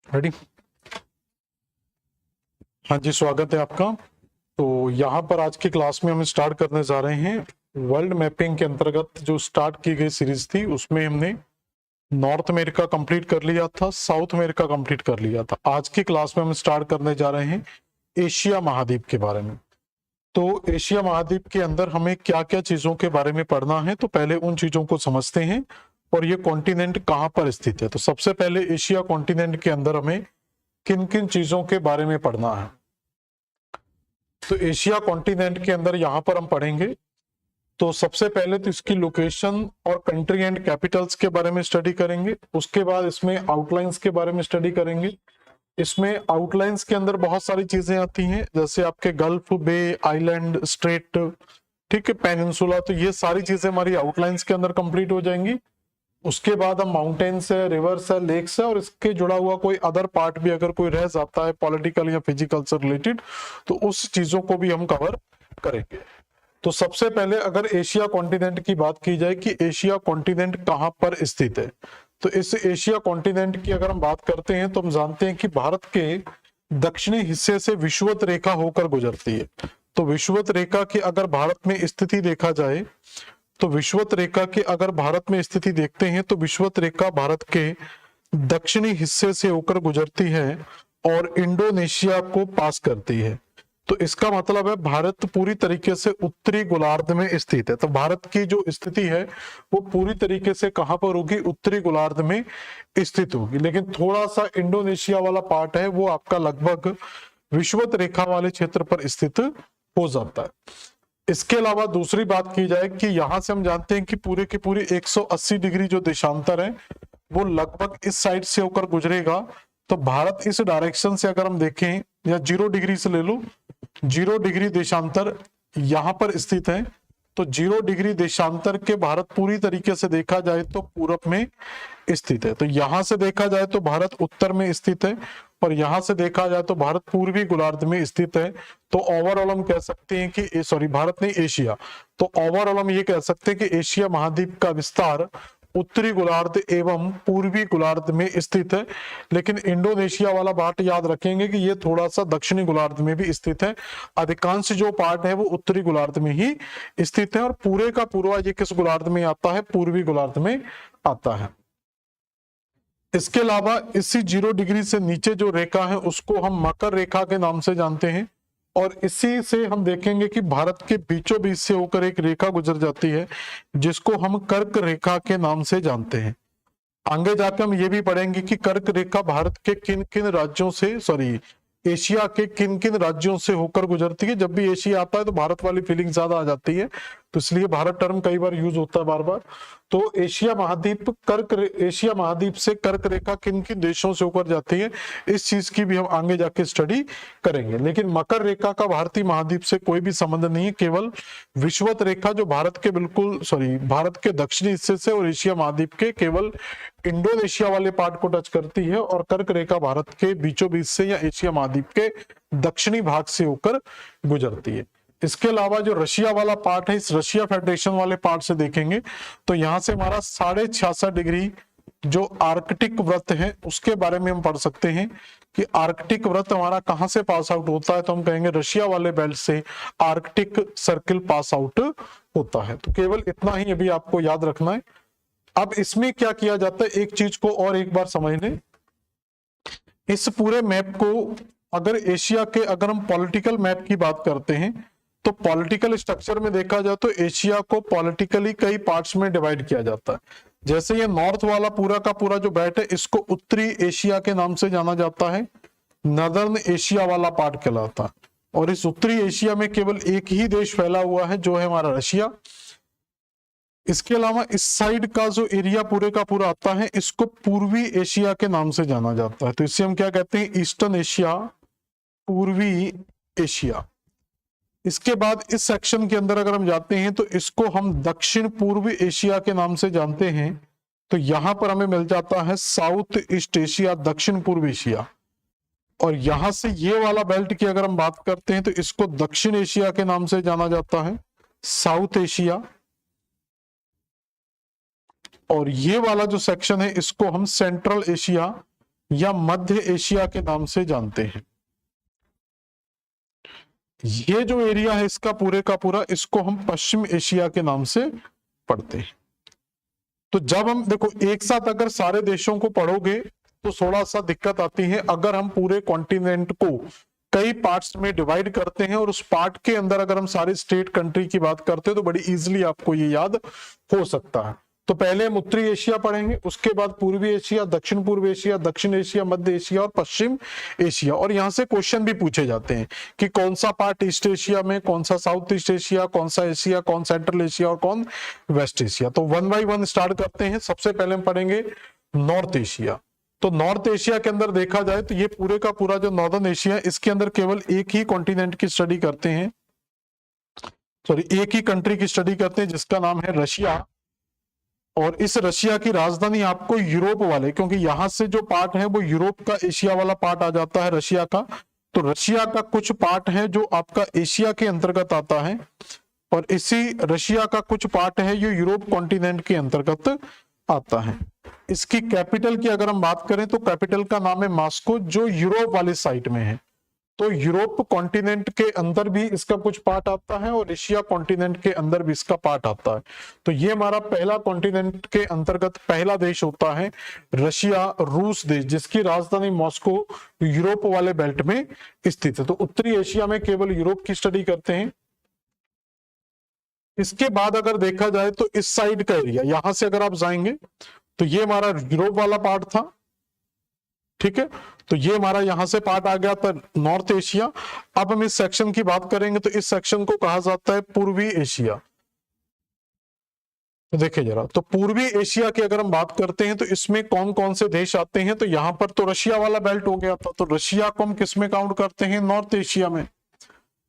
Ready. हाँ जी, स्वागत है आपका। तो यहाँ पर आज की क्लास में हम स्टार्ट करने जा रहे हैं वर्ल्ड मैपिंग के अंतर्गत जो स्टार्ट की गई सीरीज थी उसमें हमने नॉर्थ अमेरिका कंप्लीट कर लिया था, साउथ अमेरिका कंप्लीट कर लिया था। आज की क्लास में हम स्टार्ट करने जा रहे हैं एशिया महाद्वीप के बारे में। तो एशिया महाद्वीप के अंदर हमें क्या क्या चीजों के बारे में पढ़ना है, तो पहले उन चीजों को समझते हैं और ये कॉन्टिनेंट कहाँ पर स्थित है। तो सबसे पहले एशिया कॉन्टिनेंट के अंदर हमें किन किन चीजों के बारे में पढ़ना है। तो एशिया कॉन्टिनेंट के अंदर यहाँ पर हम पढ़ेंगे। तो सबसे पहले तो इसकी लोकेशन और कंट्री एंड कैपिटल्स के बारे में स्टडी करेंगे। उसके बाद इसमें आउटलाइंस के बारे में स्टडी करेंगे। इसमें आउटलाइंस के अंदर बहुत सारी चीजें आती हैं, जैसे आपके गल्फ, बे, आइलैंड, स्ट्रेट, ठीक है, पेनिनसुला। तो ये सारी चीजें हमारी आउटलाइंस के अंदर कंप्लीट हो जाएंगी। उसके बाद हम माउंटेन्स है, रिवर्स है, लेक्स है और इसके जुड़ा हुआ कोई अदर पार्ट भी अगर कोई रह जाता है पॉलिटिकल या फिजिकल से रिलेटेड, तो उस चीजों को भी हम कवर करेंगे। तो सबसे पहले अगर एशिया कॉन्टिनेंट की बात की जाए कि एशिया कॉन्टिनेंट कहाँ पर स्थित है, तो इस एशिया कॉन्टिनेंट की अगर हम बात करते हैं तो हम जानते हैं कि भारत के दक्षिणी हिस्से से विषुवत रेखा होकर गुजरती है। तो विषुवत रेखा की अगर भारत में स्थिति देखा जाए, तो विषुवत रेखा के अगर भारत में स्थिति देखते हैं तो विषुवत रेखा भारत के दक्षिणी हिस्से से होकर गुजरती है और इंडोनेशिया को पास करती है। तो इसका मतलब है भारत पूरी तरीके से उत्तरी गोलार्ध में स्थित है। तो भारत की जो स्थिति है वो पूरी तरीके से कहां पर होगी, उत्तरी गोलार्ध में स्थित होगी। लेकिन थोड़ा सा इंडोनेशिया वाला पार्ट है वो आपका लगभग विषुवत रेखा वाले क्षेत्र पर स्थित हो जाता है। इसके अलावा दूसरी बात की जाए कि यहां से हम जानते हैं कि पूरे की पूरी 180 डिग्री जो देशांतर है वो लगभग इस साइड से होकर गुजरेगा। तो भारत इस डायरेक्शन से अगर हम देखें, या 0 डिग्री से ले लो, 0 डिग्री देशांतर यहां पर स्थित है। तो 0 डिग्री देशांतर के भारत पूरी तरीके से देखा जाए तो पूरब में स्थित है। तो यहां से देखा जाए तो भारत उत्तर में स्थित है और यहां से देखा जाए तो भारत पूर्वी गोलार्ध में स्थित है। तो ओवरऑल हम कह सकते हैं कि सॉरी, भारत नहीं, एशिया। तो ओवरऑल हम ये कह सकते हैं कि एशिया महाद्वीप का विस्तार उत्तरी गोलार्ध एवं पूर्वी गोलार्ध में स्थित है। लेकिन इंडोनेशिया वाला पार्ट याद रखेंगे कि ये थोड़ा सा दक्षिणी गोलार्ध में भी स्थित है। अधिकांश जो पार्ट है वो उत्तरी गोलार्ध में ही स्थित है और पूरे का पूरा ये किस गोलार्ध में आता है, पूर्वी गोलार्ध में आता है। इसके अलावा इसी 0 डिग्री से नीचे जो रेखा है उसको हम मकर रेखा के नाम से जानते हैं और इसी से हम देखेंगे कि भारत के बीचों बीच से होकर एक रेखा गुजर जाती है जिसको हम कर्क रेखा के नाम से जानते हैं। आगे जाकर हम ये भी पढ़ेंगे कि कर्क रेखा भारत के किन किन राज्यों से, सॉरी, एशिया के किन किन राज्यों से होकर गुजरती है। जब भी एशिया आता है तो भारत वाली फीलिंग ज्यादा आ जाती है, तो इसलिए भारत टर्म कई बार यूज होता है बार बार। तो एशिया महाद्वीप से कर्क रेखा किन किन देशों से होकर जाती है, इस चीज की भी हम आगे जाके स्टडी करेंगे। लेकिन मकर रेखा का भारतीय महाद्वीप से कोई भी संबंध नहीं है, केवल विषुवत रेखा जो भारत के भारत के दक्षिणी हिस्से से और एशिया महाद्वीप के केवल इंडोनेशिया वाले पार्ट को टच करती है और कर्क रेखा भारत के बीचों बीच से या एशिया महाद्वीप के दक्षिणी भाग से होकर गुजरती है। इसके अलावा जो रशिया वाला पार्ट है, इस रशिया फेडरेशन वाले पार्ट से देखेंगे तो यहां से हमारा 66.5 डिग्री जो आर्कटिक वृत्त है उसके बारे में हम पढ़ सकते हैं कि आर्कटिक वृत्त हमारा कहां से पास आउट होता है, तो हम कहेंगे रशिया वाले बेल्ट से आर्कटिक सर्किल पास आउट होता है। तो केवल इतना ही अभी आपको याद रखना है। अब इसमें क्या किया जाता है, एक चीज को और एक बार समझ लें। इस पूरे मैप को अगर एशिया के अगर हम पॉलिटिकल मैप की बात करते हैं तो पॉलिटिकल स्ट्रक्चर में देखा जाए तो एशिया को पॉलिटिकली कई पार्ट्स में डिवाइड किया जाता है। जैसे ये नॉर्थ वाला पूरा का पूरा जो बेल्ट है इसको उत्तरी एशिया के नाम से जाना जाता है, नदर्न एशिया वाला पार्ट कहलाता है। और इस उत्तरी एशिया में केवल एक ही देश फैला हुआ है जो है हमारा रशिया। इसके अलावा इस साइड का जो एरिया पूरे का पूरा आता है इसको पूर्वी एशिया के नाम से जाना जाता है। तो इसे हम क्या कहते हैं, ईस्टर्न एशिया, पूर्वी एशिया। इसके बाद इस सेक्शन के अंदर अगर हम जाते हैं तो इसको हम दक्षिण पूर्वी एशिया के नाम से जानते हैं। तो यहां पर हमें मिल जाता है साउथ ईस्ट एशिया, दक्षिण पूर्व एशिया। और यहां से ये वाला बेल्ट की अगर हम बात करते हैं तो इसको दक्षिण एशिया के नाम से जाना जाता है, साउथ एशिया। और ये वाला जो सेक्शन है इसको हम सेंट्रल एशिया या मध्य एशिया के नाम से जानते हैं। ये जो एरिया है इसका पूरे का पूरा, इसको हम पश्चिम एशिया के नाम से पढ़ते हैं। तो जब हम देखो एक साथ अगर सारे देशों को पढ़ोगे तो थोड़ा सा दिक्कत आती है। अगर हम पूरे कॉन्टिनेंट को कई पार्ट्स में डिवाइड करते हैं और उस पार्ट के अंदर अगर हम सारे स्टेट कंट्री की बात करते हैं तो बड़ी इजीली आपको ये याद हो सकता है। तो पहले हम उत्तरी एशिया पढ़ेंगे, उसके बाद पूर्वी एशिया, दक्षिण पूर्व एशिया, दक्षिण एशिया, मध्य एशिया और पश्चिम एशिया। और यहाँ से क्वेश्चन भी पूछे जाते हैं कि कौन सा पार्ट ईस्ट एशिया में, कौन सा साउथ ईस्ट एशिया, कौन सा एशिया, कौन सेंट्रल एशिया और कौन वेस्ट एशिया। तो वन बाई वन स्टार्ट करते हैं। सबसे पहले हम पढ़ेंगे नॉर्थ एशिया। तो नॉर्थ एशिया के अंदर देखा जाए तो ये पूरे का पूरा जो नॉर्दर्न एशिया है इसके अंदर केवल एक ही कॉन्टिनेंट की स्टडी करते हैं, सॉरी एक ही कंट्री की स्टडी करते हैं जिसका नाम है रशिया। और इस रशिया की राजधानी आपको यूरोप वाले, क्योंकि यहां से जो पार्ट है वो यूरोप का एशिया वाला पार्ट आ जाता है रशिया का, तो रशिया का कुछ पार्ट है जो आपका एशिया के अंतर्गत आता है और इसी रशिया का कुछ पार्ट है जो यूरोप कॉन्टिनेंट के अंतर्गत आता है। इसकी कैपिटल की अगर हम बात करें तो कैपिटल का नाम है मॉस्को, जो यूरोप वाले साइड में है। तो यूरोप कॉन्टिनेंट के अंदर भी इसका कुछ पार्ट आता है और एशिया कॉन्टिनेंट के अंदर भी इसका पार्ट आता है। तो ये हमारा पहला कॉन्टिनेंट के अंतर्गत पहला देश होता है रशिया, रूस देश, जिसकी राजधानी मॉस्को यूरोप वाले बेल्ट में स्थित है। तो उत्तरी एशिया में केवल यूरोप की स्टडी करते हैं। इसके बाद अगर देखा जाए तो इस साइड का एरिया, यहां से अगर आप जाएंगे तो ये हमारा यूरोप वाला पार्ट था, ठीक है। तो ये हमारा यहां से पार्ट आ गया था नॉर्थ एशिया। अब हम इस सेक्शन की बात करेंगे तो इस सेक्शन को कहा जाता है पूर्वी एशिया। तो देखिए जरा, तो पूर्वी एशिया की अगर हम बात करते हैं तो इसमें कौन कौन से देश आते हैं। तो यहां पर तो रशिया वाला बेल्ट हो गया था, तो रशिया को हम किस में काउंट करते हैं, नॉर्थ एशिया में।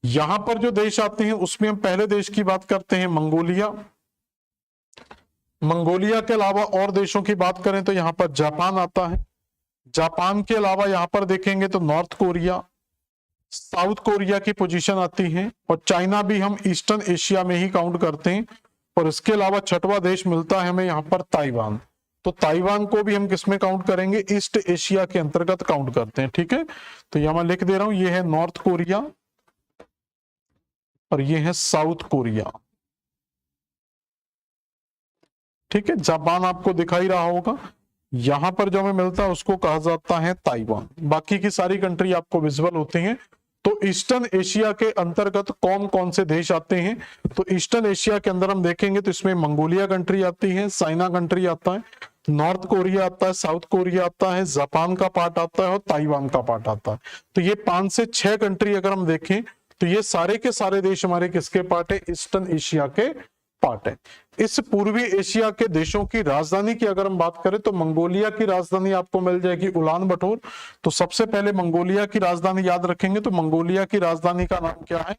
यहां पर जो देश आते हैं उसमें हम पहले देश की बात करते हैं मंगोलिया। मंगोलिया के अलावा और देशों की बात करें तो यहां पर जापान आता है। जापान के अलावा यहां पर देखेंगे तो नॉर्थ कोरिया, साउथ कोरिया की पोजीशन आती है और चाइना भी हम ईस्टर्न एशिया में ही काउंट करते हैं। और इसके अलावा छठवां देश मिलता है हमें यहां पर ताइवान। तो ताइवान को भी हम किसमें काउंट करेंगे, ईस्ट एशिया के अंतर्गत काउंट करते हैं, ठीक है। तो यहां मैं लिख दे रहा हूं, ये है नॉर्थ कोरिया और ये है साउथ कोरिया, ठीक है। जापान आपको दिखाई रहा होगा, यहां पर जो हमें मिलता है उसको कहा जाता है ताइवान। बाकी की सारी कंट्री आपको विजिबल होती हैं। तो ईस्टर्न एशिया के अंतर्गत कौन कौन से देश आते हैं, तो ईस्टर्न एशिया के अंदर हम देखेंगे तो इसमें मंगोलिया कंट्री आती है, चाइना कंट्री आता है, नॉर्थ कोरिया आता है, साउथ कोरिया आता है, जापान का पार्ट आता है और ताइवान का पार्ट आता है। तो ये 5 से 6 कंट्री अगर हम देखें तो ये सारे के सारे देश हमारे किसके पार्ट है, ईस्टर्न एशिया के पार्ट है। इस पूर्वी एशिया के देशों की राजधानी की अगर हम बात करें तो मंगोलिया की राजधानी आपको मिल जाएगी उलान बटोर। तो सबसे पहले मंगोलिया की राजधानी याद रखेंगे, तो मंगोलिया की राजधानी का नाम क्या है,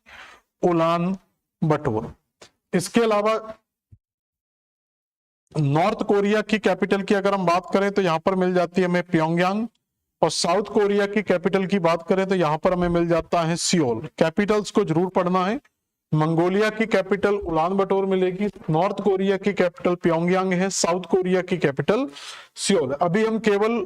उलान बटोर। इसके अलावा नॉर्थ कोरिया की कैपिटल की अगर हम बात करें तो यहां पर मिल जाती है हमें प्योंगयांग। और साउथ कोरिया की कैपिटल की बात करें तो यहां पर हमें मिल जाता है सियोल। कैपिटल्स को जरूर पढ़ना है। मंगोलिया की कैपिटल उलान बटोर मिलेगी, नॉर्थ कोरिया की कैपिटल प्योंगयांग है, साउथ कोरिया की कैपिटल सियोल। अभी हम केवल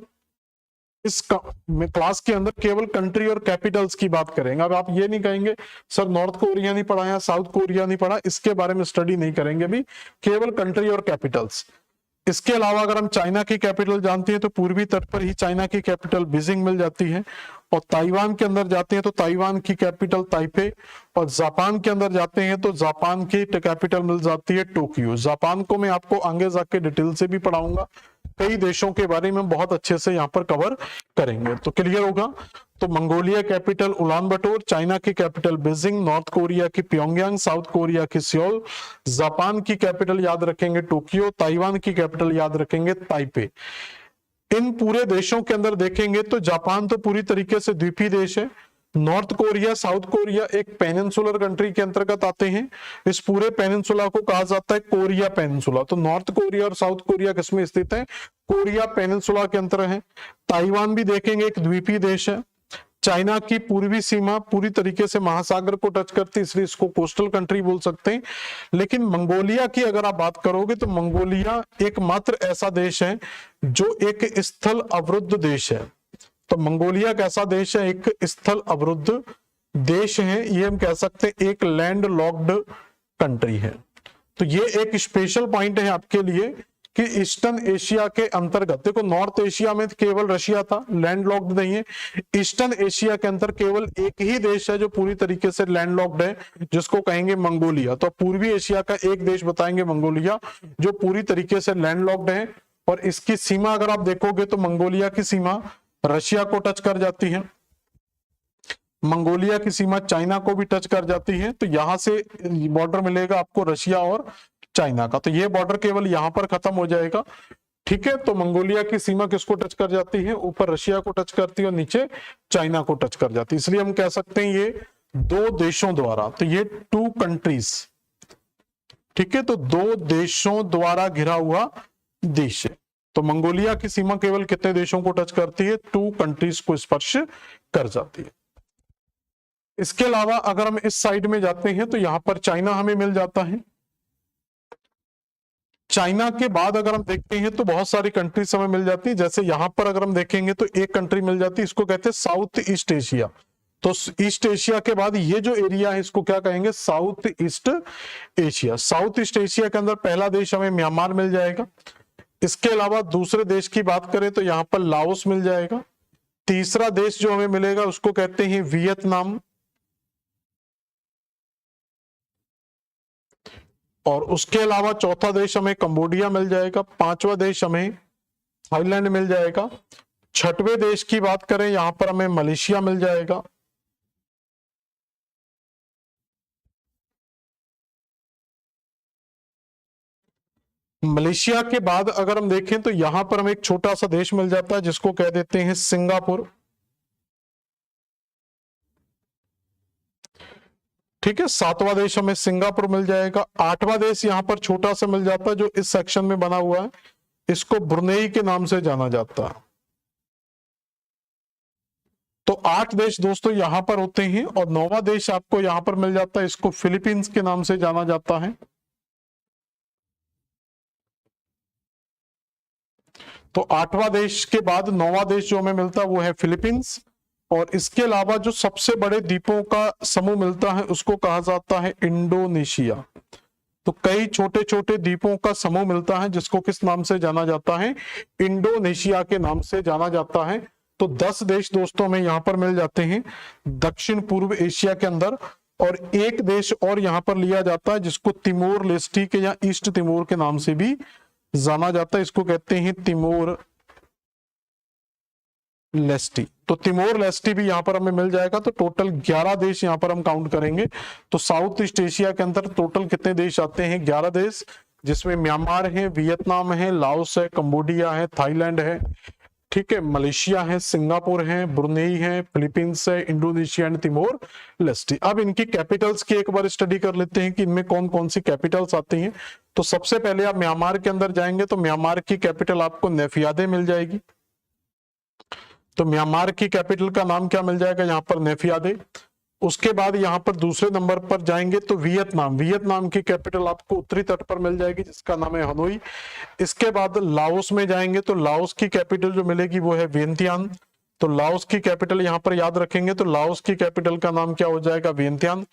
इस क्लास के अंदर केवल कंट्री और कैपिटल्स की बात करेंगे। अब आप ये नहीं कहेंगे सर नॉर्थ कोरिया नहीं पढ़ा या साउथ कोरिया नहीं पढ़ा, इसके बारे में स्टडी नहीं करेंगे अभी, केवल कंट्री और कैपिटल्स। इसके अलावा अगर हम चाइना की कैपिटल जानते हैं तो पूर्वी तट पर ही चाइना की कैपिटल बीजिंग मिल जाती है। और ताइवान के अंदर जाते हैं तो ताइवान की कैपिटल ताइपे। और जापान के अंदर जाते हैं तो जापान की कैपिटल मिल जाती है टोक्यो। जापान को मैं आपको आगे जाके डिटेल से भी पढ़ाऊंगा, कई देशों के बारे में बहुत अच्छे से यहाँ पर कवर करेंगे, तो क्लियर होगा। तो मंगोलिया कैपिटल उलान बटोर, चाइना की कैपिटल बीजिंग, नॉर्थ कोरिया की प्योंगयांग, साउथ कोरिया की सियोल, जापान की कैपिटल याद रखेंगे टोक्यो, ताइवान की कैपिटल याद रखेंगे ताइपे। इन पूरे देशों के अंदर देखेंगे तो जापान तो पूरी तरीके से द्वीपीय देश है। नॉर्थ कोरिया, साउथ कोरिया एक पेनिनसुलर कंट्री के अंतर्गत आते हैं। इस पूरे पेनिनसुला को कहा जाता है कोरिया पेनिनसुला। तो नॉर्थ कोरिया और साउथ कोरिया किसमें स्थित है, कोरिया पेनिनसुला के अंतर है। ताइवान भी देखेंगे एक द्वीपीय देश है। चाइना की पूर्वी सीमा पूरी तरीके से महासागर को टच करती है, इसलिए इसको कोस्टल कंट्री बोल सकते हैं। लेकिन मंगोलिया की अगर आप बात करोगे तो मंगोलिया एकमात्र ऐसा देश है जो एक स्थल अवरुद्ध देश है। तो मंगोलिया कैसा देश है? एक स्थल अवरुद्ध देश है, ये हम कह सकते हैं एक लैंड लॉक्ड कंट्री है। तो ये एक स्पेशल पॉइंट है आपके लिए कि ईस्टर्न एशिया के अंतर्गत, देखो नॉर्थ एशिया में केवल रशिया था, लैंड लॉक्ड नहीं है। ईस्टर्न एशिया के अंदर केवल एक ही देश है जो पूरी तरीके से लैंड लॉक्ड है, जिसको कहेंगे मंगोलिया। तो पूर्वी एशिया का एक देश बताएंगे मंगोलिया, जो पूरी तरीके से लैंड लॉक्ड है। और इसकी सीमा अगर आप देखोगे तो मंगोलिया की सीमा रशिया को टच कर जाती है, मंगोलिया की सीमा चाइना को भी टच कर जाती है। तो यहां से बॉर्डर मिलेगा आपको रशिया और चाइना का। तो ये बॉर्डर केवल यहां पर खत्म हो जाएगा, ठीक है। तो मंगोलिया की सीमा किसको टच कर जाती है? ऊपर रशिया को टच करती है और नीचे चाइना को टच कर जाती है। इसलिए हम कह सकते हैं ये दो देशों द्वारा, तो ये 2 कंट्रीज, ठीक है। तो 2 देशों द्वारा घिरा हुआ देश है। तो मंगोलिया की सीमा केवल कितने देशों को टच करती है? 2 कंट्रीज को स्पर्श कर जाती है। इसके अलावा अगर हम इस साइड में जाते हैं तो यहां पर चाइना हमें मिल जाता है। चाइना के बाद अगर हम देखते हैं तो बहुत सारी कंट्रीज हमें मिल जाती है। जैसे यहां पर अगर हम देखेंगे तो एक कंट्री मिल जाती है, इसको कहते हैं साउथ ईस्ट एशिया। तो ईस्ट एशिया के बाद ये जो एरिया है इसको क्या कहेंगे? South east Asia. South east Asia के अंदर पहला देश हमें म्यांमार मिल जाएगा। इसके अलावा दूसरे देश की बात करें तो यहां पर लाओस मिल जाएगा। तीसरा देश जो हमें मिलेगा उसको कहते हैं वियतनाम, और उसके अलावा चौथा देश हमें कंबोडिया मिल जाएगा। 5वां देश हमें थाईलैंड मिल जाएगा। 6वें देश की बात करें यहां पर हमें मलेशिया मिल जाएगा। मलेशिया के बाद अगर हम देखें तो यहां पर हमें एक छोटा सा देश मिल जाता है जिसको कह देते हैं सिंगापुर, ठीक है। 7वां देश हमें सिंगापुर मिल जाएगा। 8वां देश यहां पर छोटा सा मिल जाता है जो इस सेक्शन में बना हुआ है, इसको ब्रुनेई के नाम से जाना जाता है। तो 8 देश दोस्तों यहां पर होते हैं। और 9वां देश आपको यहां पर मिल जाता है, इसको फिलीपींस के नाम से जाना जाता है। तो 8वां देश के बाद 9वां देश जो हमें मिलता है वो है फिलीपींस। और इसके अलावा जो सबसे बड़े द्वीपों का समूह मिलता है उसको कहा जाता है इंडोनेशिया। तो कई छोटे छोटे द्वीपों का समूह मिलता है जिसको किस नाम से जाना जाता है? इंडोनेशिया के नाम से जाना जाता है। तो 10 देश दोस्तों में यहां पर मिल जाते हैं दक्षिण पूर्व एशिया के अंदर। और एक देश और यहां पर लिया जाता है जिसको तिमोर लेस्टी के या ईस्ट तिमोर के नाम से भी जाना जाता है, इसको कहते हैं तिमोर लेस्टी। तो तिमोर लेस्टी भी यहां पर हमें मिल जाएगा। तो टोटल 11 देश यहां पर हम काउंट करेंगे। तो साउथ ईस्ट एशिया के अंदर टोटल कितने देश आते हैं? 11 देश, जिसमें म्यांमार है, वियतनाम है, लाओस है, कंबोडिया है, थाईलैंड है, ठीक है, मलेशिया है, सिंगापुर है, ब्रुनेई है, फिलीपींस है, इंडोनेशिया एंड तिमोर लेस्टी। अब इनकी कैपिटल्स की एक बार स्टडी कर लेते हैं कि इनमें कौन कौन सी कैपिटल्स आती हैं। तो सबसे पहले आप म्यांमार के अंदर जाएंगे तो म्यांमार की कैपिटल आपको नेफियादे मिल जाएगी। तो म्यांमार की कैपिटल का नाम क्या मिल जाएगा? यहाँ पर नेफियादे। उसके बाद यहाँ पर दूसरे नंबर पर जाएंगे तो वियतनाम, वियतनाम की कैपिटल आपको उत्तरी तट पर मिल जाएगी जिसका नाम है हनोई। इसके बाद लाओस में जाएंगे तो लाओस की कैपिटल जो मिलेगी वो है वियंतियान। तो लाओस की कैपिटल यहाँ पर याद रखेंगे तो लाओस की कैपिटल का नाम क्या हो जाएगा? वियंतियान।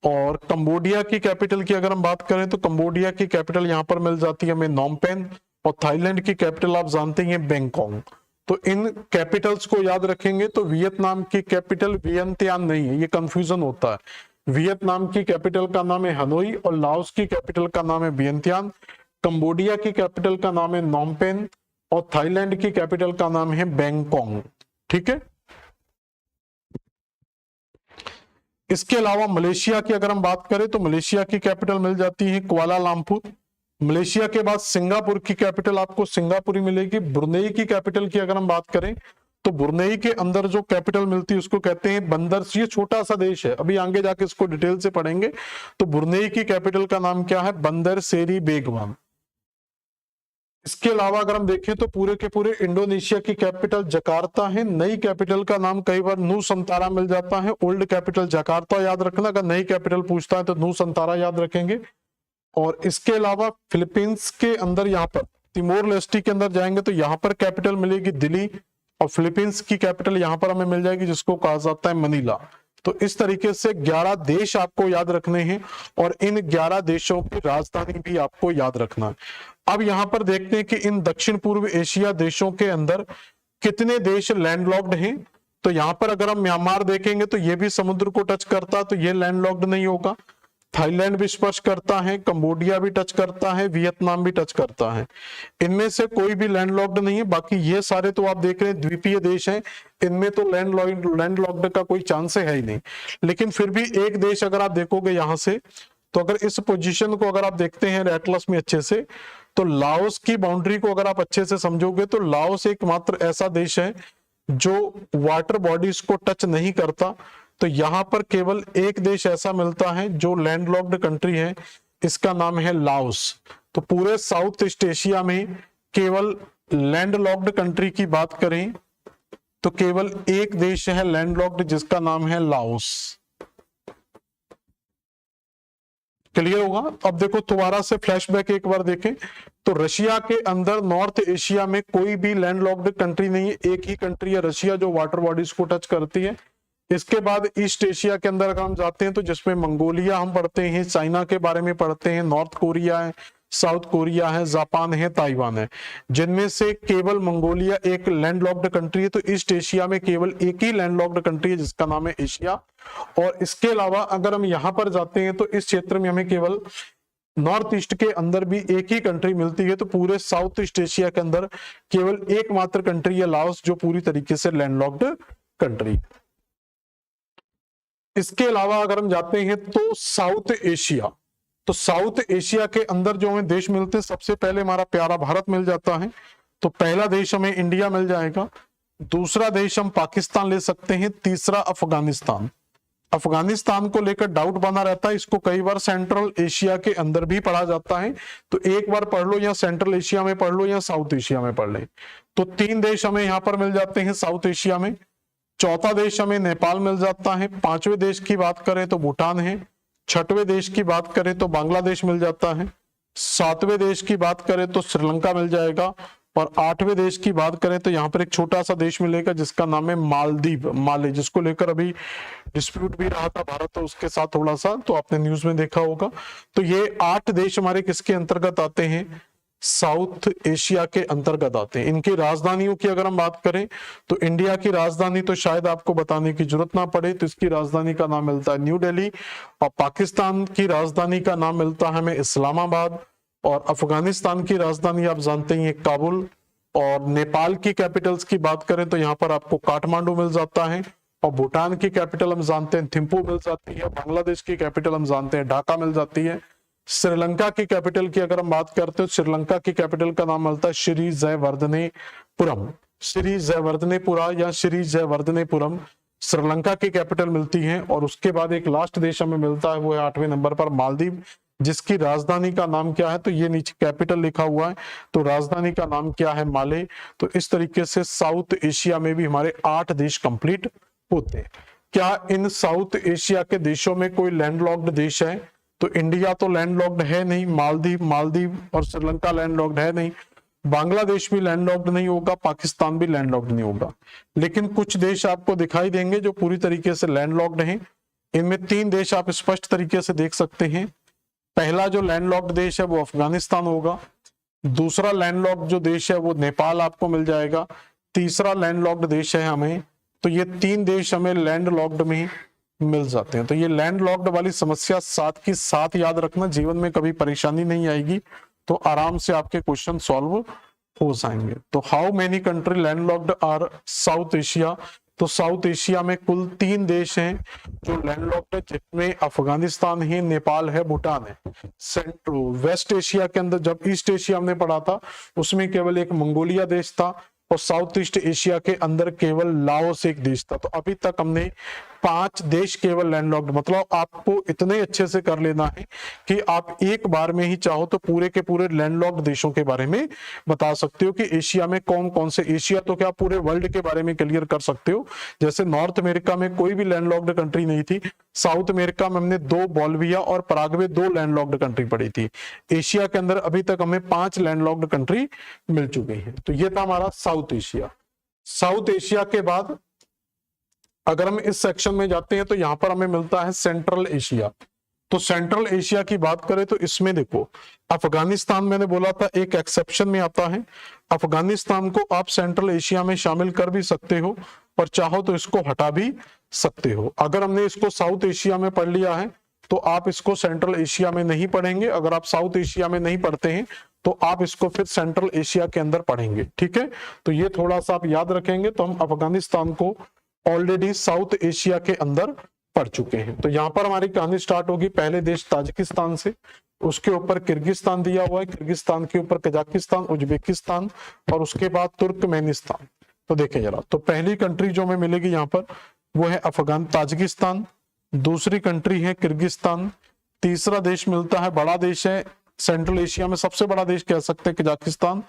और कंबोडिया की कैपिटल की अगर हम बात करें तो कंबोडिया की कैपिटल यहाँ पर मिल जाती है हमें नॉमपेन। और थाईलैंड की कैपिटल आप जानते हैं बैंकॉक। तो इन कैपिटल्स को याद रखेंगे। तो वियतनाम की कैपिटल वियंतियान नहीं है, ये कंफ्यूजन होता है। वियतनाम की कैपिटल का नाम है हनोई और लाओस की कैपिटल का नाम है वियंतियान। कंबोडिया की कैपिटल का नाम है नॉमपेन और थाईलैंड की कैपिटल का नाम है बैंकॉक, ठीक है। इसके अलावा मलेशिया की अगर हम बात करें तो मलेशिया की कैपिटल मिल जाती है कुआलालंपुर। मलेशिया के बाद सिंगापुर की कैपिटल आपको सिंगापुर ही मिलेगी। ब्रुनेई की कैपिटल की अगर हम बात करें तो ब्रुनेई के अंदर जो कैपिटल मिलती है उसको कहते हैं बंदर। ये छोटा सा देश है, अभी आगे जाके इसको डिटेल से पढ़ेंगे। तो ब्रुनेई की कैपिटल का नाम क्या है? बंदर सेरी बेगवान। इसके अलावा अगर हम देखें तो पूरे के पूरे इंडोनेशिया की कैपिटल जकार्ता है। नई कैपिटल का नाम कई बार नूसंतारा मिल जाता है। ओल्ड कैपिटल जकार्ता याद रखना, अगर नई कैपिटल पूछता है तो नूसंतारा याद रखेंगे। और इसके अलावा फिलीपींस के अंदर यहाँ पर तिमोर लेस्टी के अंदर जाएंगे तो यहाँ पर कैपिटल मिलेगी दिल्ली और फिलीपींस की कैपिटल यहाँ पर हमें मिल जाएगी जिसको कहा जाता है मनीला। तो इस तरीके से 11 देश आपको याद रखने हैं और इन 11 देशों की राजधानी भी आपको याद रखना है। अब यहाँ पर देखते हैं कि इन दक्षिण पूर्व एशिया देशों के अंदर कितने देश लैंडलॉक्ड हैं। तो यहाँ पर अगर हम म्यांमार देखेंगे तो ये भी समुद्र को टच करता, तो ये लैंडलॉक्ड नहीं होगा। थाईलैंड भी स्पर्श करता है, कंबोडिया भी टच करता है, वियतनाम भी टच करता है। इनमें से कोई भी लैंडलॉक्ड नहीं है। बाकी ये सारे तो आप देख रहे हैं द्वीपीय देश हैं, इनमें तो लैंडलॉक्ड का कोई चांस है ही नहीं। लेकिन फिर भी एक देश अगर आप देखोगे यहां से, तो अगर इस पोजीशन को अगर आप देखते हैं एटलस में अच्छे से, तो लाओस की बाउंड्री को अगर आप अच्छे से समझोगे तो लाओस एकमात्र ऐसा देश है जो वाटर बॉडीज को टच नहीं करता। तो यहां पर केवल एक देश ऐसा मिलता है जो लैंडलॉक्ड कंट्री है, इसका नाम है लाओस। तो पूरे साउथ ईस्ट एशिया में केवल लैंडलॉक्ड कंट्री की बात करें तो केवल एक देश है लैंडलॉक्ड जिसका नाम है लाओस। क्लियर होगा। अब देखो दोबारा से फ्लैशबैक एक बार देखें तो रशिया के अंदर नॉर्थ एशिया में कोई भी लैंडलॉक्ड कंट्री नहीं है, एक ही कंट्री है रशिया जो वाटर बॉडीज को टच करती है। इसके बाद ईस्ट एशिया के अंदर अगर हम जाते हैं तो जिसमें मंगोलिया हम पढ़ते हैं, चाइना के बारे में पढ़ते हैं, नॉर्थ कोरिया है, साउथ कोरिया है, जापान है, ताइवान है, जिनमें से केवल मंगोलिया एक लैंडलॉक्ड कंट्री है। तो ईस्ट एशिया में केवल एक ही लैंडलॉक्ड कंट्री है जिसका नाम है एशिया। और इसके अलावा अगर हम यहाँ पर जाते हैं तो इस क्षेत्र में हमें केवल नॉर्थ ईस्ट के अंदर भी एक ही कंट्री मिलती है। तो पूरे साउथ ईस्ट एशिया के अंदर केवल एकमात्र कंट्री है लाओस जो पूरी तरीके से लैंडलॉक्ड कंट्री। इसके अलावा अगर हम जाते हैं तो साउथ एशिया, तो साउथ एशिया के अंदर जो हमें देश मिलते हैं, सबसे पहले हमारा प्यारा भारत मिल जाता है। तो पहला देश हमें इंडिया मिल जाएगा, दूसरा देश हम पाकिस्तान ले सकते हैं, तीसरा अफगानिस्तान। अफगानिस्तान को लेकर डाउट बना रहता है, इसको कई बार सेंट्रल एशिया के अंदर भी पढ़ा जाता है। तो एक बार पढ़ लो, या सेंट्रल एशिया में पढ़ लो या साउथ एशिया में पढ़ ले। तो 3 देश हमें यहाँ पर मिल जाते हैं साउथ एशिया में। चौथा देश हमें नेपाल मिल जाता है। 5वें देश की बात करें तो भूटान है। 6वें देश की बात करें तो बांग्लादेश मिल जाता है। 7वें देश की बात करें तो श्रीलंका मिल जाएगा। और 8वें देश की बात करें तो यहाँ पर एक छोटा सा देश मिलेगा जिसका नाम है मालदीव, माले, जिसको लेकर अभी डिस्प्यूट भी रहा था भारत और उसके साथ थोड़ा सा, तो आपने न्यूज में देखा होगा। तो ये 8 देश हमारे किसके अंतर्गत आते हैं, साउथ एशिया के अंतर्गत आते हैं। इनकी राजधानियों की अगर हम बात करें तो इंडिया की राजधानी तो शायद आपको बताने की जरूरत ना पड़े, तो इसकी राजधानी का नाम मिलता है न्यू दिल्ली। और पाकिस्तान की राजधानी का नाम मिलता है हमें इस्लामाबाद। और अफगानिस्तान की राजधानी आप जानते हैं काबुल। और नेपाल की कैपिटल्स की बात करें तो यहाँ पर आपको काठमांडू मिल जाता है। और भूटान की कैपिटल हम जानते हैं थिम्पू मिल जाती है। बांग्लादेश की कैपिटल हम जानते हैं ढाका मिल जाती है। श्रीलंका की कैपिटल की अगर हम बात करते हैं, श्रीलंका की कैपिटल का नाम मिलता है श्री जयवर्धनेपुरम। श्री जयवर्धनेपुरा या श्री जयवर्धनेपुरम श्रीलंका की कैपिटल मिलती है। और उसके बाद एक लास्ट देश हमें मिलता है, वो है 8वें नंबर पर मालदीव, जिसकी राजधानी का नाम क्या है, तो ये नीचे कैपिटल लिखा हुआ है, तो राजधानी का नाम क्या है, माले। तो इस तरीके से साउथ एशिया में भी हमारे 8 देश कंप्लीट होते हैं। क्या इन साउथ एशिया के देशों में कोई लैंडलॉक्ड देश है, तो इंडिया तो लैंडलॉक्ड है नहीं, मालदीव और श्रीलंका लैंडलॉक्ड है नहीं, बांग्लादेश भी लैंडलॉक्ड नहीं होगा, पाकिस्तान भी लैंडलॉक्ड नहीं होगा। लेकिन कुछ देश आपको दिखाई देंगे जो पूरी तरीके से लैंडलॉक्ड हैं। इनमें 3 देश आप स्पष्ट तरीके से देख सकते हैं। पहला जो लैंडलॉक्ड देश है वो अफगानिस्तान होगा। दूसरा लैंडलॉक्ड जो देश है वो नेपाल आपको मिल जाएगा। तीसरा लैंडलॉक्ड देश है हमें, तो ये 3 देश हमें लैंडलॉक्ड में मिल जाते हैं। तो ये लैंडलॉक्ड वाली समस्या साथ की साथ याद रखना, जीवन में कभी परेशानी नहीं आएगी, तो आराम से आपके क्वेश्चन सॉल्व हो जाएंगे। तो how many country landlocked are South Asia, तो साउथ एशिया में कुल 3 देश हैं जो लैंडलॉक्ड है, जिसमें अफगानिस्तान है, नेपाल है, भूटान है। सेंट्रो वेस्ट एशिया के अंदर जब ईस्ट एशिया हमने पढ़ा था उसमें केवल एक मंगोलिया देश था, और साउथ ईस्ट एशिया के अंदर केवल लाओस एक देश था। तो अभी तक हमने 5 देश केवल लैंडलॉक्ड, मतलब आपको इतने अच्छे से कर लेना है कि आप एक बार में ही चाहो तो पूरे के पूरे लैंडलॉक्ड देशों के बारे में बता सकते हो कि एशिया में कौन कौन से, एशिया तो क्या पूरे वर्ल्ड के बारे में क्लियर कर सकते हो। जैसे नॉर्थ अमेरिका में कोई भी लैंडलॉक्ड कंट्री नहीं थी, साउथ अमेरिका में हमने 2, बोल्विया और पराग्वे 2 लैंडलॉक्ड कंट्री पड़ी थी। एशिया के अंदर अभी तक हमें 5 लैंडलॉक्ड कंट्री मिल चुकी है। तो ये था हमारा साउथ एशिया। साउथ एशिया के बाद अगर हम इस सेक्शन में जाते हैं तो यहां पर हमें मिलता है सेंट्रल एशिया। तो सेंट्रल एशिया की बात करें तो इसमें देखो, अफगानिस्तान मैंने बोला था एक एक्सेप्शन में आता है। अफगानिस्तान को आप सेंट्रल एशिया में शामिल कर भी सकते हो और चाहो तो इसको हटा भी सकते हो। अगर हमने इसको साउथ एशिया में पढ़ लिया है तो आप इसको सेंट्रल एशिया में नहीं पढ़ेंगे। अगर आप साउथ एशिया में नहीं पढ़ते हैं तो आप इसको फिर सेंट्रल एशिया के अंदर पढ़ेंगे, ठीक है। तो ये थोड़ा सा आप याद रखेंगे। तो हम अफगानिस्तान को ऑलरेडी साउथ एशिया के अंदर पढ़ चुके हैं। तो यहाँ पर हमारी कहानी स्टार्ट होगी पहले देश ताजिकिस्तान से, उसके ऊपर किर्गिस्तान दिया हुआ है, किर्गिस्तान के ऊपर कजाकिस्तान, उज्बेकिस्तान और उसके बाद तुर्कमेनिस्तान। तो देखें जरा, तो पहली कंट्री जो हमें मिलेगी यहाँ पर वो है ताजिकिस्तान, दूसरी कंट्री है किर्गिस्तान, तीसरा देश मिलता है, बड़ा देश है सेंट्रल एशिया में सबसे बड़ा देश कह सकते हैं कजाकिस्तान,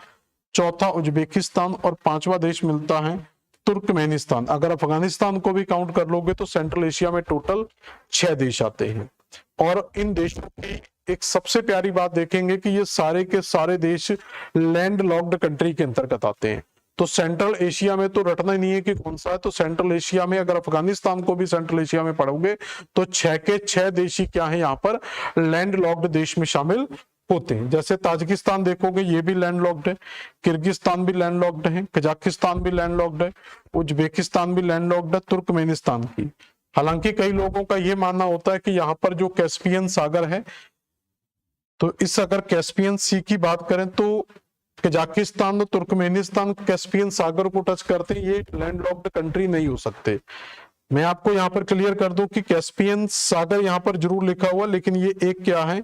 चौथा उज्बेकिस्तान और पांचवा देश मिलता है तुर्कमेनिस्तान। अगर अफगानिस्तान को भी काउंट कर लोगे तो सेंट्रल एशिया में टोटल 6 देश आते हैं। और इन देशों की एक सबसे प्यारी बात देखेंगे कि ये सारे के सारे देश लैंड लॉक्ड कंट्री के अंतर्गत आते हैं। तो सेंट्रल एशिया में तो रटना ही नहीं है कि कौन सा है। तो सेंट्रल एशिया में अगर अफगानिस्तान को भी सेंट्रल एशिया में पढ़ोगे तो 6 के 6 देश ही क्या है यहाँ पर लैंड लॉक्ड देश में शामिल होते हैं। जैसे ताजिकिस्तान देखोगे ये भी लैंडलॉक्ड है, किर्गिस्तान भी लैंडलॉक्ड है, कजाकिस्तान भी लैंडलॉक्ड है, उज्बेकिस्तान भी लैंडलॉक्ड है, तुर्कमेनिस्तान की। हालांकि कई लोगों का ये मानना होता है कि यहाँ पर जो कैस्पियन सागर है, तो इस अगर कैस्पियन सी की बात करें तो कजाकिस्तान और तुर्कमेनिस्तान कैस्पियन सागर को टच करते हैं, ये लैंडलॉक्ड कंट्री नहीं हो सकते। मैं आपको यहाँ पर क्लियर कर दूं कि कैस्पियन सागर यहाँ पर जरूर लिखा हुआ, लेकिन ये एक क्या है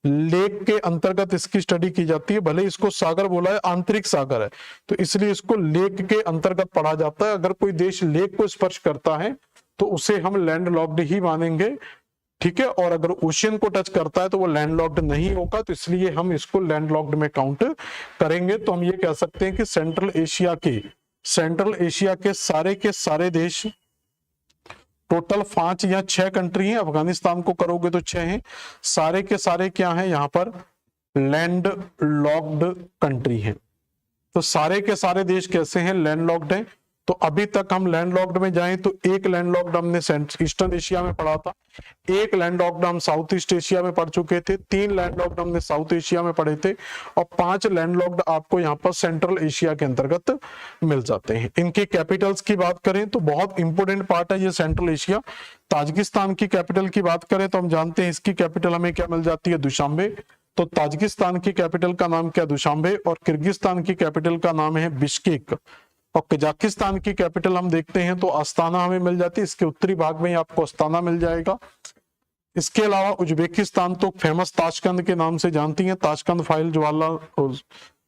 लेक के अंतर्गत इसकी स्टडी की जाती है। भले इसको सागर बोला है, आंतरिक सागर है, तो इसलिए इसको लेक के अंतर्गत पढ़ा जाता है। अगर कोई देश लेक को स्पर्श करता है तो उसे हम लैंडलॉक्ड ही मानेंगे, ठीक है। और अगर ओशियन को टच करता है तो वो लैंडलॉक्ड नहीं होगा, तो इसलिए हम इसको लैंडलॉक्ड में काउंट करेंगे। तो हम ये कह सकते हैं कि सेंट्रल एशिया के सारे देश टोटल 5 या 6 कंट्री हैं। अफगानिस्तान को करोगे तो 6 हैं, सारे के सारे क्या हैं यहाँ पर लैंड लॉक्ड कंट्री हैं। तो सारे के सारे देश कैसे हैं लैंडलॉक्ड हैं। तो अभी तक हम लैंडलॉक्ड में जाएं तो एक लैंडलॉक्ड हमने ईस्टर्न एशिया में पढ़ा था, एक लैंडलॉक्ड हम साउथ ईस्ट एशिया में पढ़ चुके थे, 3 लैंडलॉक्ड हमने साउथ एशिया में पढ़े थे और 5 लैंडलॉक्ड आपको यहाँ पर सेंट्रल एशिया के अंतर्गत मिल जाते हैं। इनके कैपिटल्स की बात करें तो बहुत इंपोर्टेंट पार्ट है ये सेंट्रल एशिया। ताजिकिस्तान की कैपिटल की बात करें तो हम जानते हैं इसकी कैपिटल हमें क्या मिल जाती है, दुशांबे। तो ताजिकिस्तान की कैपिटल का नाम क्या, दुशांबे। और किर्गिस्तान की कैपिटल का नाम है बिश्केक। और कजाकिस्तान की कैपिटल हम देखते हैं तो अस्ताना हमें मिल जाती है, इसके उत्तरी भाग में आपको अस्ताना मिल जाएगा। इसके अलावा उज्बेकिस्तान तो फेमस ताशकंद के नाम से जानती हैं, ताशकंद फाइल जवाहरलाल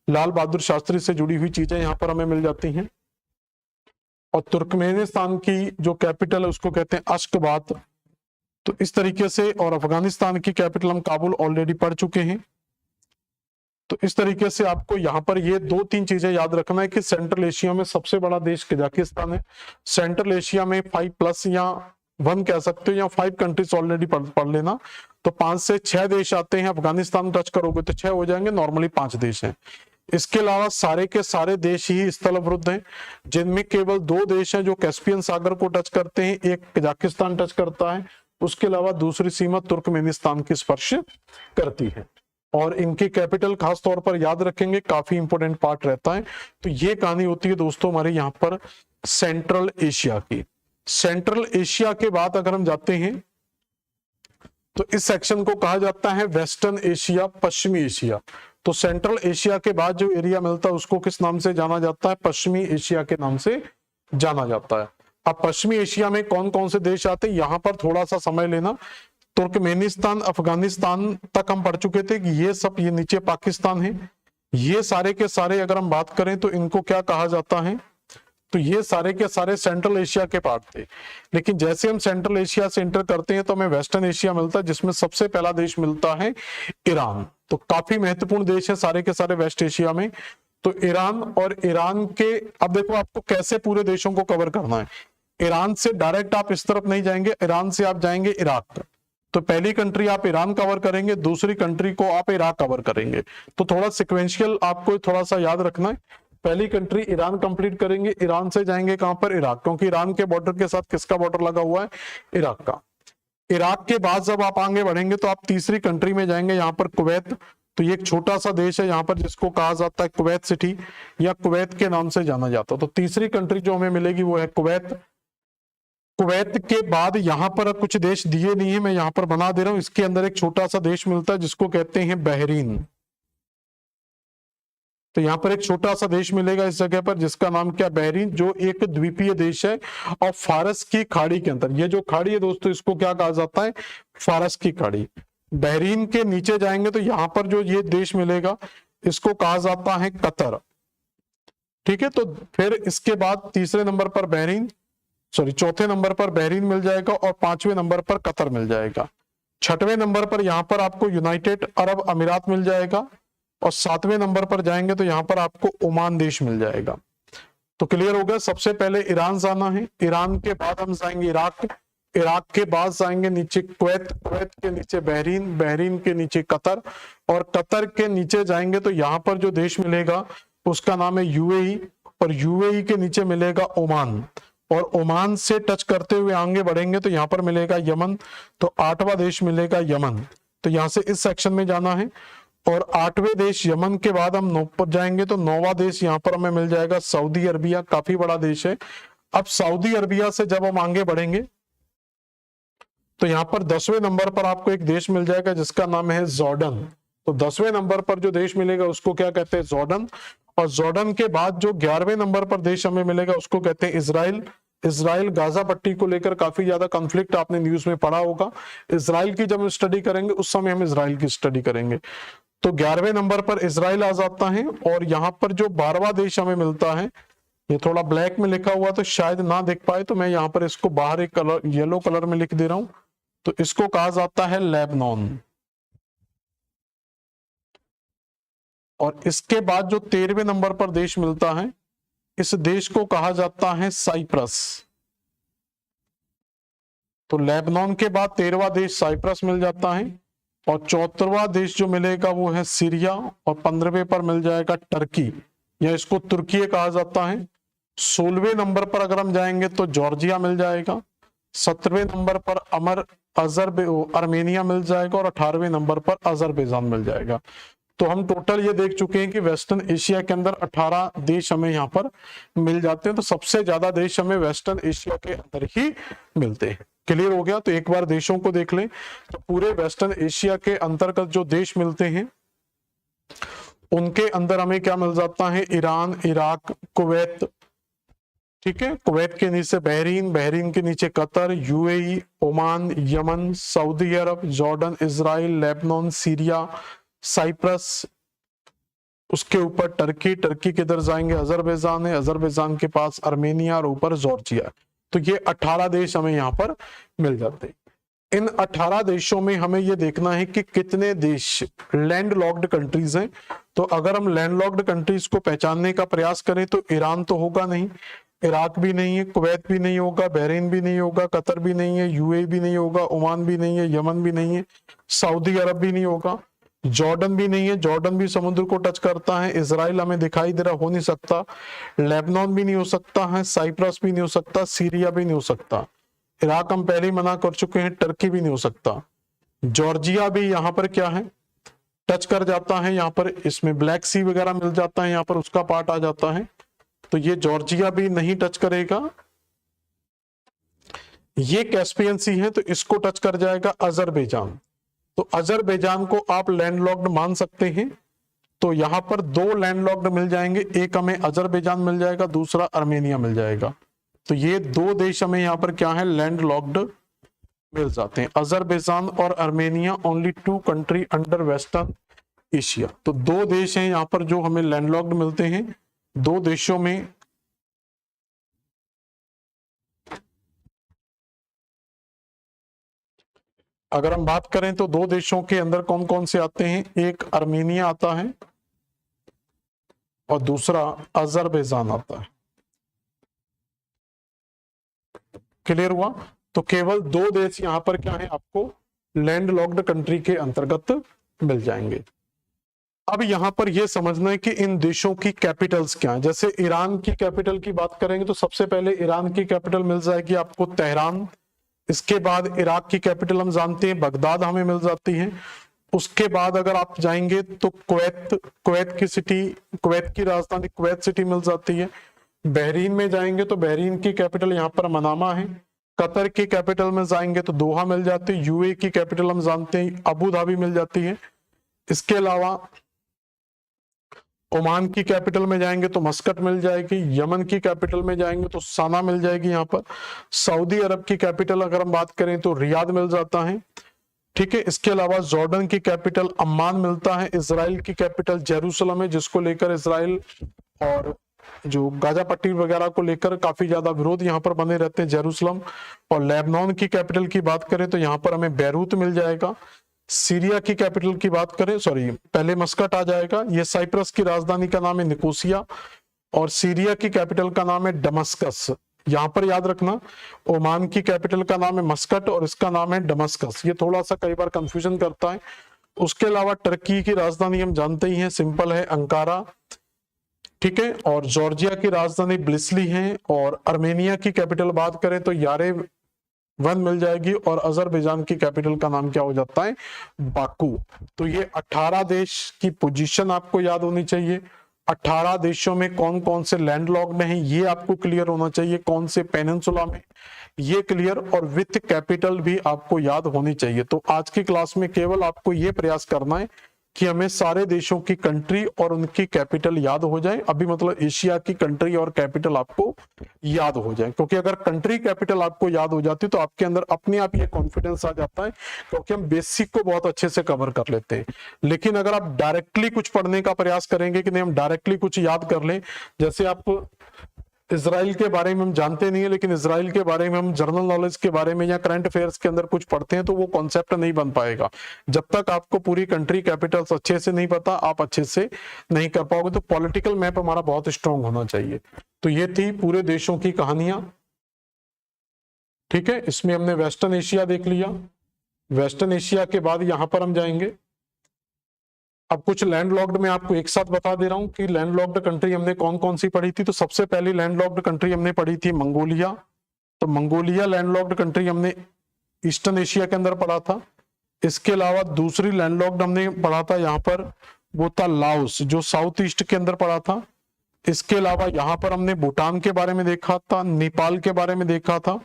लाल बहादुर शास्त्री से जुड़ी हुई चीजें यहाँ पर हमें मिल जाती हैं। और तुर्कमेनिस्तान की जो कैपिटल है उसको कहते हैं अश्कबात। तो इस तरीके से, और अफगानिस्तान की कैपिटल हम काबुल ऑलरेडी पढ़ चुके हैं। तो इस तरीके से आपको यहाँ पर ये 2-3 चीजें याद रखना है कि सेंट्रल एशिया में सबसे बड़ा देश कजाकिस्तान है। सेंट्रल एशिया में 5+ या 1 कह सकते हो या 5 कंट्रीज ऑलरेडी पढ़ लेना। तो 5 से 6 देश आते हैं। अफगानिस्तान टच करोगे तो 6 हो जाएंगे, नॉर्मली 5 देश हैं। इसके अलावा सारे के सारे देश ही स्थलवृद्ध हैं, जिनमें केवल 2 देश हैं जो कैस्पियन सागर को टच करते हैं, एक कजाकिस्तान टच करता है, उसके अलावा दूसरी सीमा तुर्कमेनिस्तान की स्पर्श करती है। और इनकी कैपिटल खास तौर पर याद रखेंगे, काफी इंपोर्टेंट पार्ट रहता है। तो ये कहानी होती है दोस्तों हमारे यहाँ पर सेंट्रल एशिया की। सेंट्रल एशिया के बाद अगर हम जाते हैं तो इस सेक्शन को कहा जाता है वेस्टर्न एशिया, पश्चिमी एशिया। तो सेंट्रल एशिया के बाद जो एरिया मिलता है उसको किस नाम से जाना जाता है, पश्चिमी एशिया के नाम से जाना जाता है। अब पश्चिमी एशिया में कौन कौन से देश आते हैं, यहाँ पर थोड़ा सा समय लेना। तुर्कमेनिस्तान, अफगानिस्तान तक हम पढ़ चुके थे कि ये सब, ये नीचे पाकिस्तान है, ये सारे के सारे अगर हम बात करें तो इनको क्या कहा जाता है, तो ये सारे के सारे सेंट्रल एशिया के पार्ट थे। लेकिन जैसे हम सेंट्रल एशिया से एंटर करते हैं तो हमें वेस्टर्न एशिया मिलता है, जिसमें सबसे पहला देश मिलता है ईरान। तो काफी महत्वपूर्ण देश है सारे के सारे वेस्ट एशिया में। तो ईरान, और ईरान के, अब देखो आपको कैसे पूरे देशों को कवर करना है। ईरान से डायरेक्ट आप इस तरफ नहीं जाएंगे, ईरान से आप जाएंगे इराक। तो पहली कंट्री आप ईरान कवर करेंगे, दूसरी कंट्री को आप इराक कवर करेंगे। तो थोड़ा सिक्वेंशियल आपको थोड़ा सा याद रखना है। पहली कंट्री ईरान कंप्लीट करेंगे, ईरान से जाएंगे कहां पर, इराक, क्योंकि ईरान के बॉर्डर के साथ किसका बॉर्डर लगा हुआ है, इराक का। इराक के बाद जब आप आगे बढ़ेंगे तो आप तीसरी कंट्री में जाएंगे, यहाँ पर कुवैत। तो ये एक छोटा सा देश है यहाँ पर, जिसको कहा जाता है कुवैत सिटी या कुवैत के नाम से जाना जाता है। तो तीसरी कंट्री जो हमें मिलेगी वो है कुवैत। कुवैत के बाद यहाँ पर कुछ देश दिए नहीं है, मैं यहाँ पर बना दे रहा हूं, इसके अंदर एक छोटा सा देश मिलता है जिसको कहते हैं बहरीन। तो यहाँ पर एक छोटा सा देश मिलेगा इस जगह पर, जिसका नाम क्या, बहरीन, जो एक द्वीपीय देश है और फारस की खाड़ी के अंदर। ये जो खाड़ी है दोस्तों, इसको क्या कहा जाता है, फारस की खाड़ी। बहरीन के नीचे जाएंगे तो यहाँ पर जो ये देश मिलेगा इसको कहा जाता है कतर। ठीक है, तो फिर इसके बाद तीसरे नंबर पर बहरीन, सॉरी चौथे नंबर पर बहरीन मिल जाएगा और पांचवें नंबर पर कतर मिल जाएगा। छठवें नंबर पर यहाँ पर आपको यूनाइटेड अरब अमीरात मिल जाएगा और सातवें नंबर पर जाएंगे तो यहाँ पर आपको ओमान देश मिल जाएगा। तो क्लियर हो गया। सबसे पहले ईरान जाना है, ईरान के बाद हम जाएंगे इराक, इराक के बाद जाएंगे नीचे कुवैत, कुवैत के नीचे बहरीन, बहरीन के नीचे कतर और कतर के नीचे जाएंगे तो यहाँ पर जो देश मिलेगा उसका नाम है यूएई और यूएई के नीचे मिलेगा ओमान और ओमान से टच करते हुए आगे बढ़ेंगे तो यहाँ पर मिलेगा यमन। तो आठवां देश मिलेगा यमन। तो यहाँ से इस सेक्शन में जाना है और आठवें देश यमन के बाद हम नौ पर जाएंगे तो नौवां देश यहाँ पर हमें मिल जाएगा सऊदी अरबिया, काफी बड़ा देश है। अब सऊदी अरबिया से जब हम आगे बढ़ेंगे तो यहाँ पर 10वें नंबर पर आपको एक देश मिल जाएगा जिसका नाम है जॉर्डन। तो 10वें नंबर पर जो देश मिलेगा उसको क्या कहते हैं, जॉर्डन। और जॉर्डन के बाद जो 11वें नंबर पर देश हमें मिलेगा उसको कहते हैं इजराइल। इजराइल गाजा पट्टी को लेकर काफी ज्यादा कॉन्फ्लिक्ट आपने न्यूज में पढ़ा होगा। इजराइल की जब हम स्टडी करेंगे उस समय हम इजराइल की स्टडी करेंगे। तो 11वें नंबर पर इजराइल आ जाता है और यहाँ पर जो 12वां देश हमें मिलता है, ये थोड़ा ब्लैक में लिखा हुआ तो शायद ना दिख पाए, तो मैं यहाँ पर इसको बाहर एक कलर येलो कलर में लिख दे रहा हूं। तो इसको कहा जाता है लेबनान। और इसके बाद जो 13वें नंबर पर देश मिलता है, इस देश को कहा जाता है साइप्रस। तो लेबनान के बाद 13वां देश साइप्रस मिल जाता है और 14वां देश जो मिलेगा वो है सीरिया और 15वें पर मिल जाएगा टर्की या इसको तुर्की कहा जाता है। 16वें नंबर पर अगर हम जाएंगे तो जॉर्जिया मिल जाएगा। 17वें नंबर पर अर्मेनिया मिल जाएगा और 18वें नंबर पर अजरबैजान मिल जाएगा। तो हम टोटल ये देख चुके हैं कि वेस्टर्न एशिया के अंदर 18 देश हमें यहाँ पर मिल जाते हैं। तो सबसे ज्यादा देश हमें वेस्टर्न एशिया के अंदर ही मिलते हैं। क्लियर हो गया। तो एक बार देशों को देख लें तो पूरे वेस्टर्न एशिया के अंतर्गत जो देश मिलते हैं उनके अंदर हमें क्या मिल जाता है, ईरान, इराक, कुवैत, ठीक है, कुवैत के नीचे बहरीन, बहरीन के नीचे Qatar, UAE, Oman, Yemen, Saudi Arabia, Jordan, Israel, Lebanon, Syria, Cyprus, उसके ऊपर टर्की, टर्की के इधर जाएंगे अजरबैजान है, अजरबैजान के पास अर्मेनिया और ऊपर जॉर्जिया। तो ये 18 देश हमें यहाँ पर मिल जाते हैं। इन 18 देशों में हमें ये देखना है कि कितने देश लैंड लॉक्ड कंट्रीज हैं। तो अगर हम लैंड लॉक्ड कंट्रीज को पहचानने का प्रयास करें तो ईरान तो होगा नहीं, इराक भी नहीं है, कुवैत भी नहीं होगा, बहरीन भी नहीं होगा, कतर भी नहीं है, यूएई भी नहीं होगा, ओमान भी नहीं है, यमन भी नहीं है, सऊदी अरब भी नहीं होगा, जॉर्डन भी नहीं है, जॉर्डन भी समुद्र को टच करता है, इजराइल हमें दिखाई दे रहा, हो नहीं सकता, लेबनान भी नहीं हो सकता है, साइप्रस भी नहीं हो सकता, सीरिया भी नहीं हो सकता, इराक हम पहले ही मना कर चुके हैं, टर्की भी नहीं हो सकता, जॉर्जिया भी यहाँ पर क्या है टच कर जाता है, यहाँ पर इसमें ब्लैक सी वगैरह मिल जाता है, यहाँ पर उसका पार्ट आ जाता है, तो ये जॉर्जिया भी नहीं टच करेगा। ये कैस्पियन सी है तो इसको टच कर जाएगा अजरबैजान। तो अजरबैजान को आप लैंडलॉक्ड मान सकते हैं। तो यहां पर 2 लैंडलॉक्ड मिल जाएंगे, एक हमें अजरबैजान मिल जाएगा, दूसरा अर्मेनिया मिल जाएगा। तो ये 2 देश हमें यहाँ पर क्या है लैंडलॉक्ड मिल जाते हैं, अजरबैजान और Armenia, only 2 country under western Asia. तो 2 देश हैं यहाँ पर जो हमें लैंडलॉक्ड मिलते हैं। 2 देशों में अगर हम बात करें तो 2 देशों के अंदर कौन कौन से आते हैं, एक अर्मेनिया आता है और दूसरा अजरबैजान आता है। क्लियर हुआ। तो केवल 2 देश यहां पर क्या है आपको लैंड लॉक्ड कंट्री के अंतर्गत मिल जाएंगे। अब यहाँ पर यह समझना है कि इन देशों की कैपिटल्स क्या है। जैसे ईरान की कैपिटल की बात करेंगे तो सबसे पहले ईरान की कैपिटल मिल जाएगी आपको तेहरान। इसके बाद इराक की कैपिटल हम जानते हैं बगदाद हमें मिल जाती है। उसके बाद अगर आप जाएंगे तो कुवैत की राजधानी कुवैत सिटी मिल जाती है। बहरीन में जाएंगे तो बहरीन की कैपिटल यहाँ पर मनामा है। कतर की कैपिटल में जाएंगे तो दोहा मिल जाती है। यूएई की कैपिटल हम जानते हैं अबू धाबी मिल जाती है। इसके अलावा ओमान की कैपिटल में जाएंगे तो मस्कट मिल जाएगी। यमन की कैपिटल में जाएंगे तो साना मिल जाएगी यहाँ पर। सऊदी अरब की कैपिटल अगर हम बात करें तो रियाद मिल जाता है, ठीक है। इसके अलावा जॉर्डन की कैपिटल अम्मान मिलता है। इजराइल की कैपिटल जेरूसलम है, जिसको लेकर इजराइल और जो गाजा पट्टी वगैरह को लेकर काफी ज्यादा विरोध यहाँ पर बने रहते हैं, जेरूसलम। और लेबनान की कैपिटल की बात करें तो यहाँ पर हमें बैरूत मिल जाएगा। सीरिया की कैपिटल की बात करें, पहले मस्कट आ जाएगा। ये साइप्रस की राजधानी का नाम है निकोसिया और सीरिया की कैपिटल का नाम है दमस्कस। यहां पर याद रखना ओमान की कैपिटल का नाम है मस्कट और इसका नाम है दमस्कस। ये थोड़ा सा कई बार कंफ्यूजन करता है। उसके अलावा टर्की की राजधानी हम जानते ही हैं, सिंपल है, अंकारा, ठीक है। और जॉर्जिया की राजधानी ब्लिस्ली है। और अर्मेनिया की कैपिटल बात करें तो यारेवन मिल जाएगी। और अजरबैजान की कैपिटल का नाम क्या हो जाता है, बाकू। तो ये 18 देश की पोजीशन आपको याद होनी चाहिए। 18 देशों में कौन कौन से लैंडलॉक्ड हैं ये आपको क्लियर होना चाहिए, कौन से पेनिनसुला में ये क्लियर, और विथ कैपिटल भी आपको याद होनी चाहिए। तो आज की क्लास में केवल आपको ये प्रयास करना है कि हमें सारे देशों की कंट्री और उनकी कैपिटल याद हो जाए। अभी मतलब एशिया की कंट्री और कैपिटल आपको याद हो जाए, क्योंकि अगर कंट्री कैपिटल आपको याद हो जाती तो आपके अंदर अपने आप ये कॉन्फिडेंस आ जाता है, क्योंकि हम बेसिक को बहुत अच्छे से कवर कर लेते हैं। लेकिन अगर आप डायरेक्टली कुछ पढ़ने का प्रयास करेंगे कि नहीं हम डायरेक्टली कुछ याद कर लें, जैसे आप इजराइल के बारे में हम जानते नहीं है लेकिन इजराइल के बारे में हम जनरल नॉलेज के बारे में या करंट अफेयर्स के अंदर कुछ पढ़ते हैं तो वो कॉन्सेप्ट नहीं बन पाएगा। जब तक आपको पूरी कंट्री कैपिटल्स अच्छे से नहीं पता आप अच्छे से नहीं कर पाओगे। तो पॉलिटिकल मैप हमारा बहुत स्ट्रांग होना चाहिए। तो ये थी पूरे देशों की कहानियां, ठीक है। इसमें हमने वेस्टर्न एशिया देख लिया। वेस्टर्न एशिया के बाद यहां पर हम जाएंगे, अब कुछ लैंडलॉक्ड में आपको एक साथ बता दे रहा हूं कि लैंडलॉक्ड कंट्री हमने कौन कौन सी पढ़ी थी। तो सबसे पहली लैंडलॉक्ड कंट्री हमने पढ़ी थी मंगोलिया। तो मंगोलिया लैंडलॉक्ड कंट्री हमने ईस्टर्न एशिया के अंदर पढ़ा था। इसके अलावा दूसरी लैंडलॉक्ड हमने पढ़ा था यहाँ पर, वो था लाओस, जो साउथ ईस्ट के अंदर पढ़ा था। इसके अलावा यहाँ पर हमने भूटान के बारे में देखा था, नेपाल के बारे में देखा था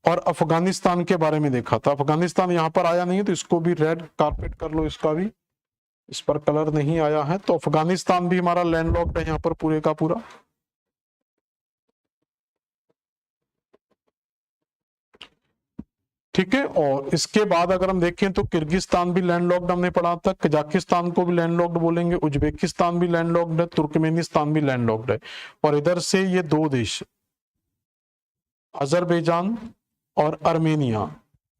और अफगानिस्तान के बारे में देखा था। अफगानिस्तान यहाँ पर आया नहीं है तो इसको भी रेड कारपेट कर लो, इसका भी इस पर कलर नहीं आया है। तो अफगानिस्तान भी हमारा लैंडलॉक्ड है यहाँ पर पूरे का पूरा। ठीक है। और इसके बाद अगर हम देखें तो किर्गिस्तान भी लैंडलॉक्ड हमने पढ़ा था, कजाकिस्तान को भी लैंडलॉक्ड बोलेंगे, उज्बेकिस्तान भी लैंडलॉक्ड है, तुर्कमेनिस्तान भी लैंडलॉक्ड है। और इधर से ये दो देश अजरबैजान और अर्मेनिया,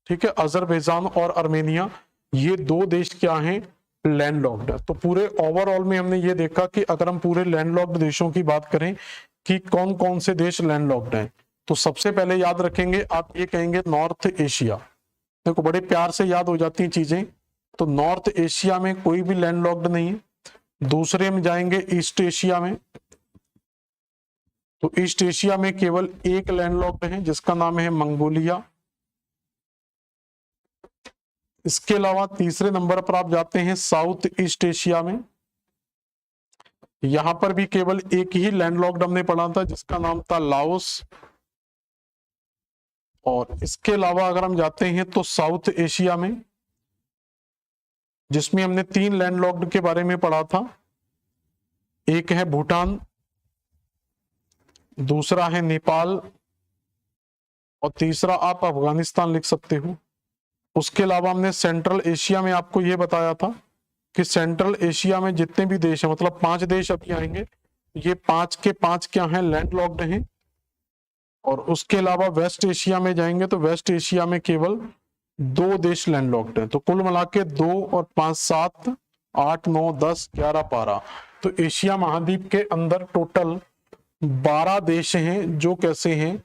ठीक है, अजरबैजान और अर्मेनिया, ये दो देश क्या हैं, लैंडलॉक्ड है। तो पूरे ओवरऑल में हमने ये देखा कि अगर हम पूरे लैंडलॉक्ड देशों की बात करें कि कौन कौन से देश लैंडलॉक्ड हैं, तो सबसे पहले याद रखेंगे आप ये कहेंगे नॉर्थ एशिया। देखो बड़े प्यार से याद हो जाती हैं चीजें। तो नॉर्थ एशिया में कोई भी लैंडलॉक्ड नहीं है। दूसरे में जाएंगे ईस्ट एशिया में, तो ईस्ट एशिया में केवल एक लैंडलॉक्ड है जिसका नाम है मंगोलिया। इसके अलावा तीसरे नंबर पर आप जाते हैं साउथ ईस्ट एशिया में, यहां पर भी केवल एक ही लैंडलॉक्ड हमने पढ़ा था जिसका नाम था लाओस। और इसके अलावा अगर हम जाते हैं तो साउथ एशिया में, जिसमें हमने 3 लैंडलॉक्ड के बारे में पढ़ा था, एक है भूटान, दूसरा है नेपाल और तीसरा आप अफगानिस्तान लिख सकते हो। उसके अलावा हमने सेंट्रल एशिया में आपको यह बताया था कि सेंट्रल एशिया में जितने भी देश हैं, मतलब 5 देश अभी आएंगे, ये 5 के 5 क्या हैं, लैंडलॉक्ड हैं। और उसके अलावा वेस्ट एशिया में जाएंगे तो वेस्ट एशिया में केवल 2 देश लैंडलॉक्ड हैं। तो कुल मिला के 2 और 5 7 8 9 10 11 12, तो एशिया महाद्वीप के अंदर टोटल 12 देश हैं जो कैसे हैं,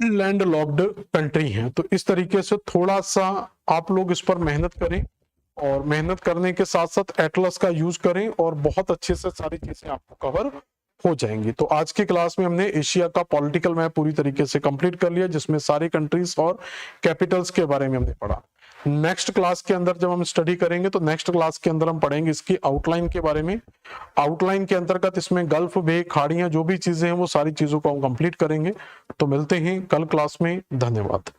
लैंडलॉक्ड कंट्री हैं। तो इस तरीके से थोड़ा सा आप लोग इस पर मेहनत करें और मेहनत करने के साथ साथ एटलस का यूज करें और बहुत अच्छे से सारी चीजें आपको कवर हो जाएंगी। तो आज की क्लास में हमने एशिया का पॉलिटिकल मैप पूरी तरीके से कंप्लीट कर लिया, जिसमें सारी कंट्रीज और कैपिटल्स के बारे में हमने पढ़ा। नेक्स्ट क्लास के अंदर जब हम स्टडी करेंगे तो नेक्स्ट क्लास के अंदर हम पढ़ेंगे इसकी आउटलाइन के बारे में। आउटलाइन के अंतर्गत इसमें गल्फ बे, खाड़ियां, जो भी चीजें हैं वो सारी चीजों को हम कंप्लीट करेंगे। तो मिलते हैं कल क्लास में। धन्यवाद।